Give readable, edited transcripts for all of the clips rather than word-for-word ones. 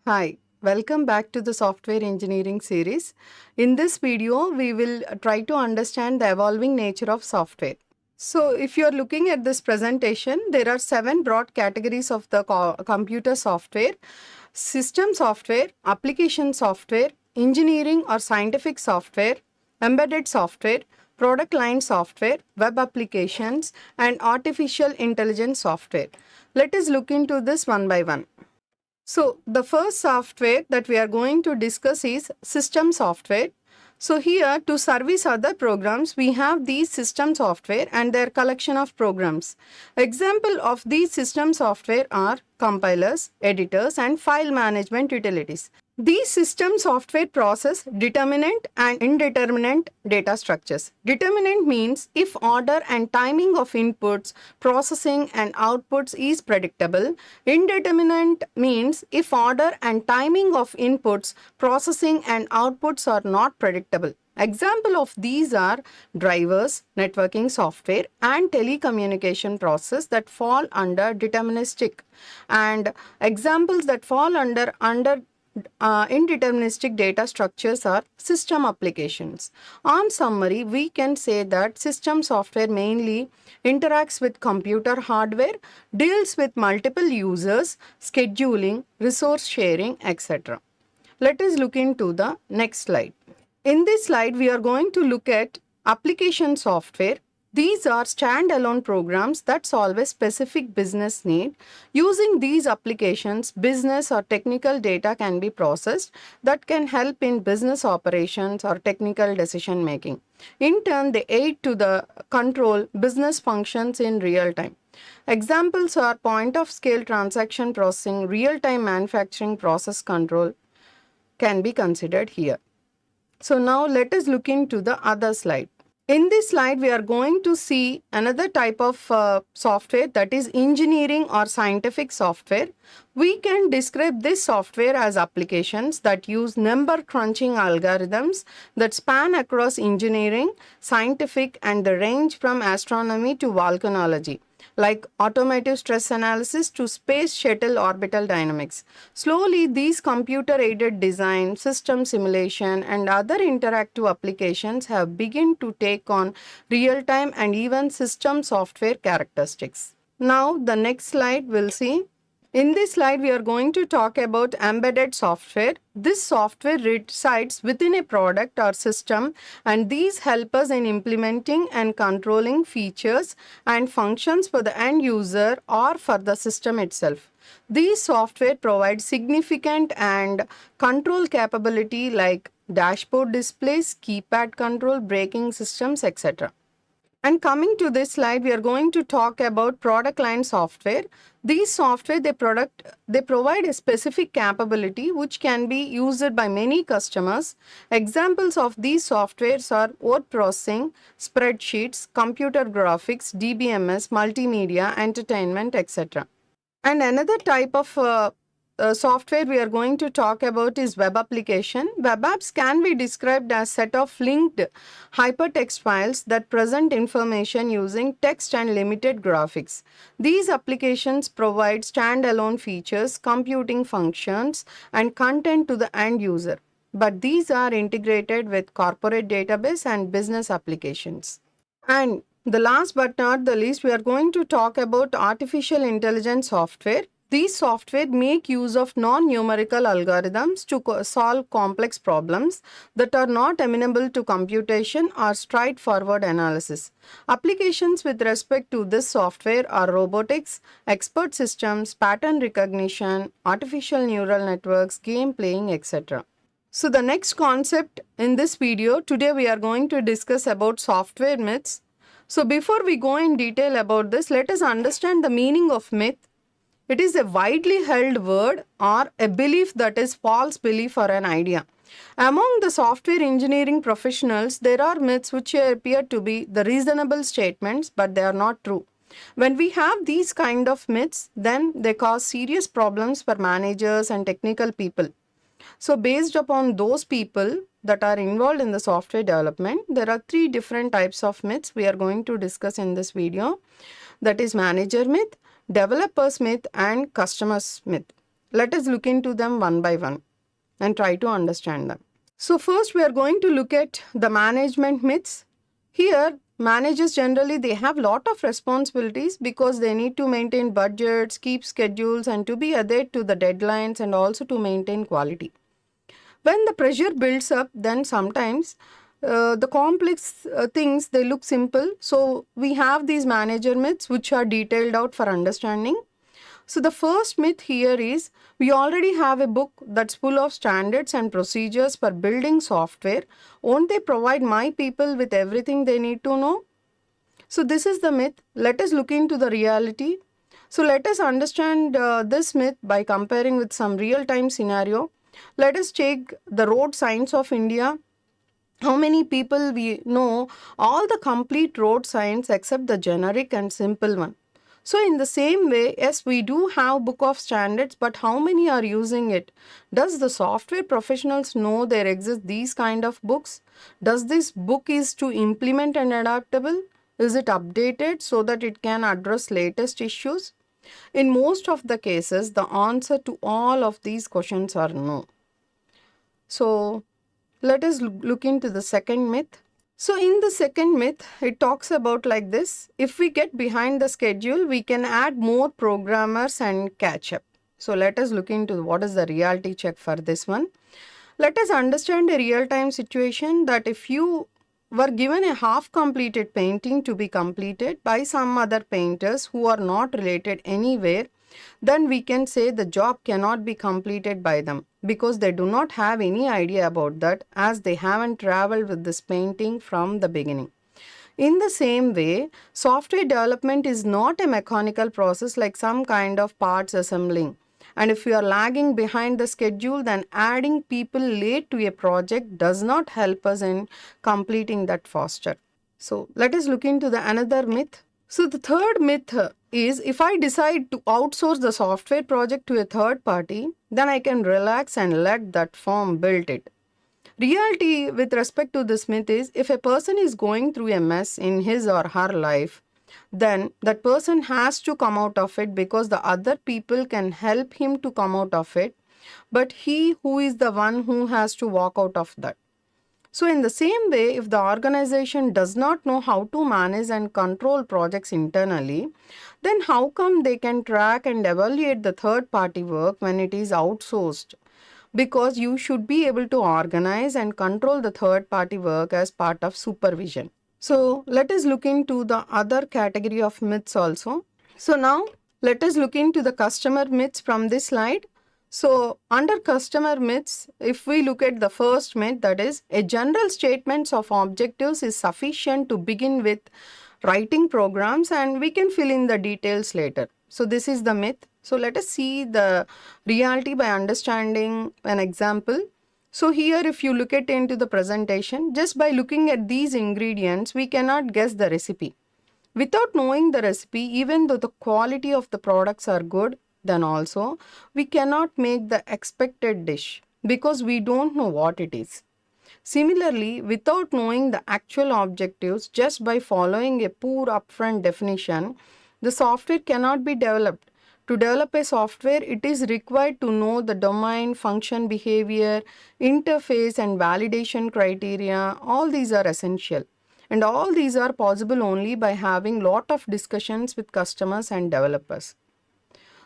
Hi, welcome back to the software engineering series. In this video, we will try to understand the evolving nature of software. So, if you are looking at this presentation, there are 7 broad categories of the computer software: system software, application software, engineering or scientific software, embedded software, product line software, web applications, and artificial intelligence software. Let us look into this one by one. So, the first software that we are going to discuss is system software. So, here to service other programs, we have these system software and their collection of programs. Example of these system software are compilers, editors, and file management utilities. These system software process determinate and indeterminate data structures. Determinant means if order and timing of inputs, processing and outputs is predictable. Indeterminate means if order and timing of inputs, processing and outputs are not predictable. Example of these are drivers, networking software, and telecommunication process that fall under deterministic. And examples that fall under indeterministic data structures are system applications. On summary, we can say that system software mainly interacts with computer hardware, deals with multiple users, scheduling, resource sharing, etc. Let us look into the next slide. In this slide, we are going to look at application software. These are standalone programs that solve a specific business need. Using these applications, business or technical data can be processed that can help in business operations or technical decision making. In turn, they aid to the control business functions in real time. Examples are point of scale transaction processing, real time manufacturing process control can be considered here. So now let us look into the other slide. In this slide, we are going to see another type of software, that is engineering or scientific software. We can describe this software as applications that use number crunching algorithms that span across engineering, scientific, and the range from astronomy to volcanology, like automotive stress analysis to space shuttle orbital dynamics. Slowly, these computer-aided design, system simulation, and other interactive applications have begun to take on real-time and even system software characteristics. Now, the next slide we'll see. In this slide, we are going to talk about embedded software. This software resides within a product or system, and these help us in implementing and controlling features and functions for the end user or for the system itself. These software provide significant and control capability like dashboard displays, keypad control, braking systems, etc. And coming to this slide, we are going to talk about product line software. These software, they provide a specific capability which can be used by many customers. Examples of these softwares are word processing, spreadsheets, computer graphics, DBMS, multimedia, entertainment, etc. And another type of software we are going to talk about is web application. Web apps can be described as set of linked hypertext files that present information using text and limited graphics. These applications provide standalone features, computing functions, and content to the end user. But these are integrated with corporate database and business applications. And the last but not the least, we are going to talk about artificial intelligence software. These software make use of non-numerical algorithms to solve complex problems that are not amenable to computation or straightforward analysis. Applications with respect to this software are robotics, expert systems, pattern recognition, artificial neural networks, game playing, etc. So the next concept in this video, today we are going to discuss about software myths. So before we go in detail about this, let us understand the meaning of myth. It is a widely held word or a belief that is false belief or an idea. Among the software engineering professionals, there are myths which appear to be the reasonable statements, but they are not true. When we have these kind of myths, then they cause serious problems for managers and technical people. So based upon those people that are involved in the software development, there are 3 different types of myths we are going to discuss in this video. That is manager myth, developer's myth, and customer's myth. Let us look into them one by one and try to understand them. So first we are going to look at the management myths. Here managers generally they have lot of responsibilities because they need to maintain budgets, keep schedules, and to be adhered to the deadlines, and also to maintain quality. When the pressure builds up, then sometimes the complex things they look simple. So we have these manager myths which are detailed out for understanding. So the first myth here is we already have a book that's full of standards and procedures for building software. Won't they provide my people with everything they need to know? So this is the myth. Let us look into the reality. So let us understand this myth by comparing with some real-time scenario. Let us take the road signs of India. How many people we know all the complete road signs except the generic and simple one? So in the same way, yes, we do have book of standards, but how many are using it? Does the software professionals know there exist these kind of books? Does this book is to implement and adaptable? Is it updated so that it can address latest issues? In most of the cases, the answer to all of these questions are no. So let us look into the second myth. So in the second myth, it talks about like this: if we get behind the schedule, we can add more programmers and catch up. So let us look into what is the reality check for this one. Let us understand a real-time situation that if you were given a half-completed painting to be completed by some other painters who are not related anywhere, then we can say the job cannot be completed by them because they do not have any idea about that, as they haven't traveled with this painting from the beginning. In the same way, software development is not a mechanical process like some kind of parts assembling. And if you are lagging behind the schedule, then adding people late to a project does not help us in completing that faster. So let us look into the another myth. So the third myth is if I decide to outsource the software project to a third party, then I can relax and let that firm build it. Reality with respect to this myth is if a person is going through a mess in his or her life, then that person has to come out of it because the other people can help him to come out of it, but he who is the one who has to walk out of that. So in the same way, if the organization does not know how to manage and control projects internally, then how come they can track and evaluate the third party work when it is outsourced? Because you should be able to organize and control the third party work as part of supervision. So let us look into the other category of myths also. So now let us look into the customer myths from this slide. So under customer myths, if we look at the first myth, that is a general statements of objectives is sufficient to begin with writing programs and we can fill in the details later. So this is the myth. So let us see the reality by understanding an example. So here if you look at into the presentation, just by looking at these ingredients, we cannot guess the recipe. Without knowing the recipe, even though the quality of the products are good, then also we cannot make the expected dish because we don't know what it is. Similarly, without knowing the actual objectives, just by following a poor upfront definition, the software cannot be developed. To develop a software, it is required to know the domain, function, behavior, interface, and validation criteria. All these are essential. And all these are possible only by having lot of discussions with customers and developers.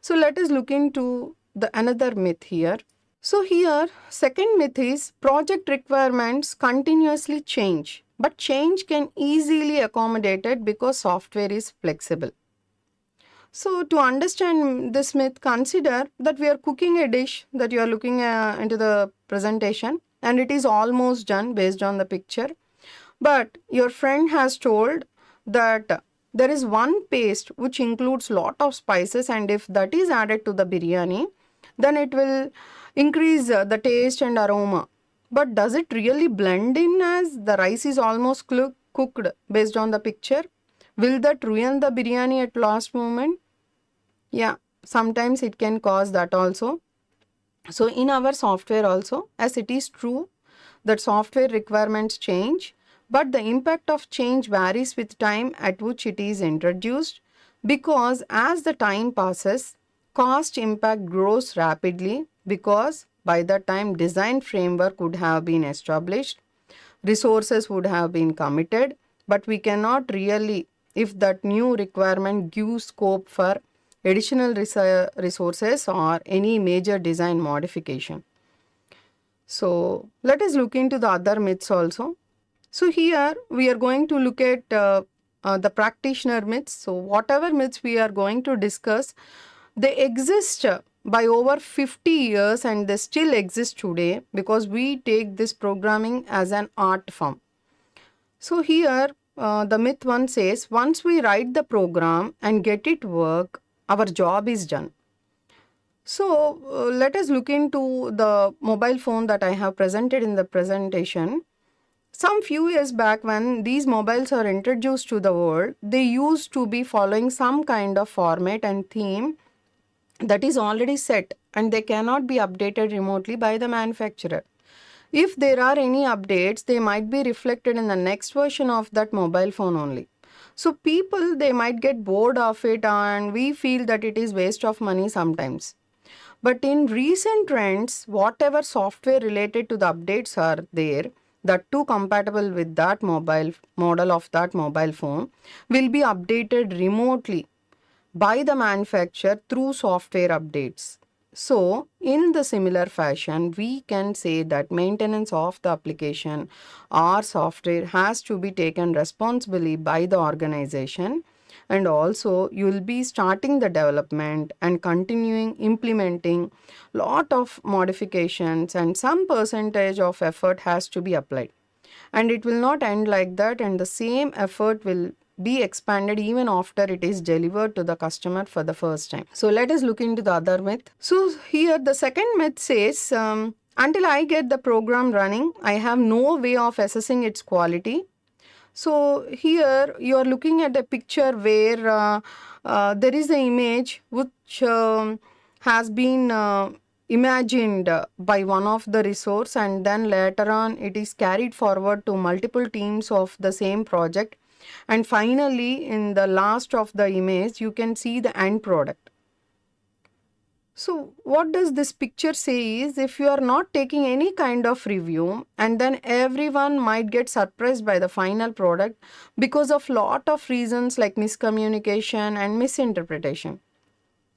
So let us look into the another myth here. So here, second myth is project requirements continuously change, but change can easily accommodated because software is flexible. So to understand this myth, consider that we are cooking a dish that you are looking into the presentation and it is almost done based on the picture. But your friend has told that there is one paste which includes lot of spices and if that is added to the biryani, then it will increase the taste and aroma. But does it really blend in as the rice is almost cooked based on the picture? Will that ruin the biryani at last moment? Yeah, sometimes it can cause that also. So in our software also, as it is true that software requirements change, but the impact of change varies with time at which it is introduced, because as the time passes, cost impact grows rapidly, because by the time design framework would have been established, resources would have been committed, but we cannot really, if that new requirement gives scope for additional resources or any major design modification. So let us look into the other myths also. So here we are going to look at the practitioner myths. So whatever myths we are going to discuss, they exist by over 50 years and they still exist today, because we take this programming as an art form. So here the myth one says, once we write the program and get it work, our job is done. So let us look into the mobile phone that I have presented in the presentation. Some few years back, when these mobiles are introduced to the world, they used to be following some kind of format and theme that is already set, and they cannot be updated remotely by the manufacturer. If there are any updates, they might be reflected in the next version of that mobile phone only. So people, they might get bored of it, and we feel that it is waste of money sometimes. But in recent trends, whatever software related to the updates are there, that too compatible with that mobile model of that mobile phone, will be updated remotely by the manufacturer through software updates. So, in the similar fashion, we can say that maintenance of the application or software has to be taken responsibly by the organization, and also you will be starting the development and continuing implementing lot of modifications, and some percentage of effort has to be applied, and it will not end like that, and the same effort will be expanded even after it is delivered to the customer for the first time. So let us look into the other myth. So here the second myth says, until I get the program running, I have no way of assessing its quality. So here you are looking at a picture where there is an image which has been imagined by one of the resource, and then later on it is carried forward to multiple teams of the same project, and finally in the last of the image you can see the end product. So what does this picture say is, if you are not taking any kind of review, and then everyone might get surprised by the final product because of lot of reasons like miscommunication and misinterpretation.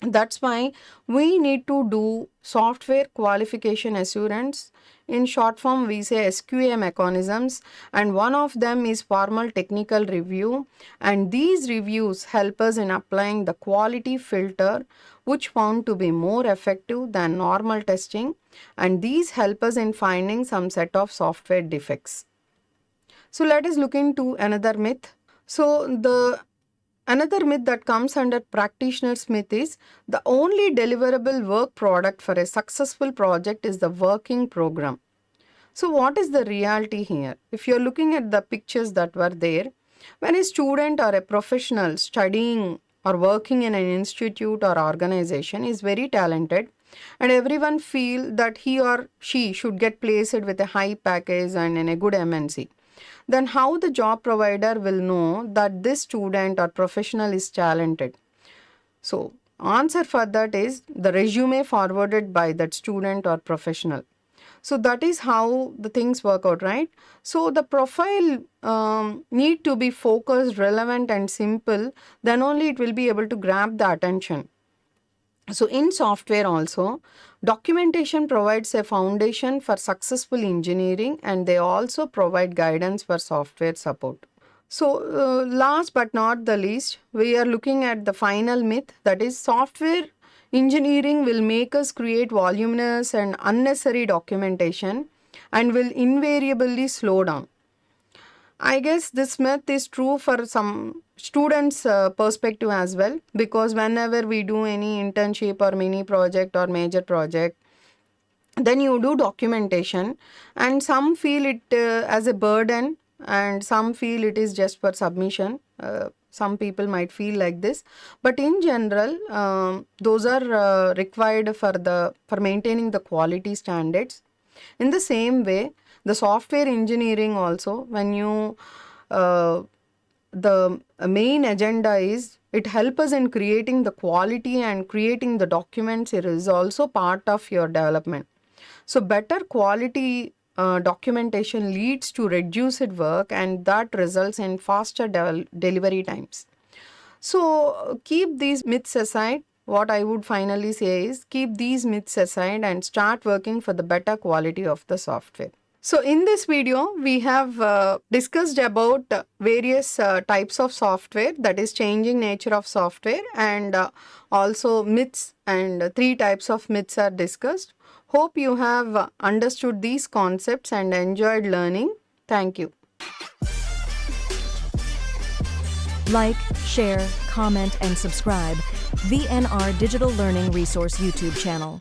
That's why we need to do software qualification assurance. In short form, we say SQA mechanisms, and one of them is formal technical review. And these reviews help us in applying the quality filter, which found to be more effective than normal testing. And these help us in finding some set of software defects. So let us look into another myth. So another myth that comes under practitioner's myth is, the only deliverable work product for a successful project is the working program. So what is the reality here? If you're looking at the pictures that were there, when a student or a professional studying or working in an institute or organization is very talented, and everyone feel that he or she should get placed with a high package and in a good MNC, then how the job provider will know that this student or professional is talented? So answer for that is the resume forwarded by that student or professional. So that is how the things work out, right? So the profile need to be focused, relevant and simple, then only it will be able to grab the attention. So in software also, documentation provides a foundation for successful engineering, and they also provide guidance for software support. So last but not the least, we are looking at the final myth, that is software engineering will make us create voluminous and unnecessary documentation and will invariably slow down. I guess this myth is true for some students' perspective as well, because whenever we do any internship or mini project or major project, then you do documentation, and some feel it as a burden and some feel it is just for submission. Some people might feel like this, but in general, those are required for maintaining the quality standards. In the same way, the software engineering also, when you the main agenda is it helps us in creating the quality, and creating the documents it is also part of your development. So better quality documentation leads to reduced work, and that results in faster delivery times. So keep these myths aside. What I would finally say is keep these myths aside and start working for the better quality of the software. So in this video, we have discussed about various types of software, that is changing nature of software, and also myths, and 3 types of myths are discussed. Hope you have understood these concepts and enjoyed learning. Thank you. Like, share, comment, and subscribe VNR Digital Learning Resource YouTube channel.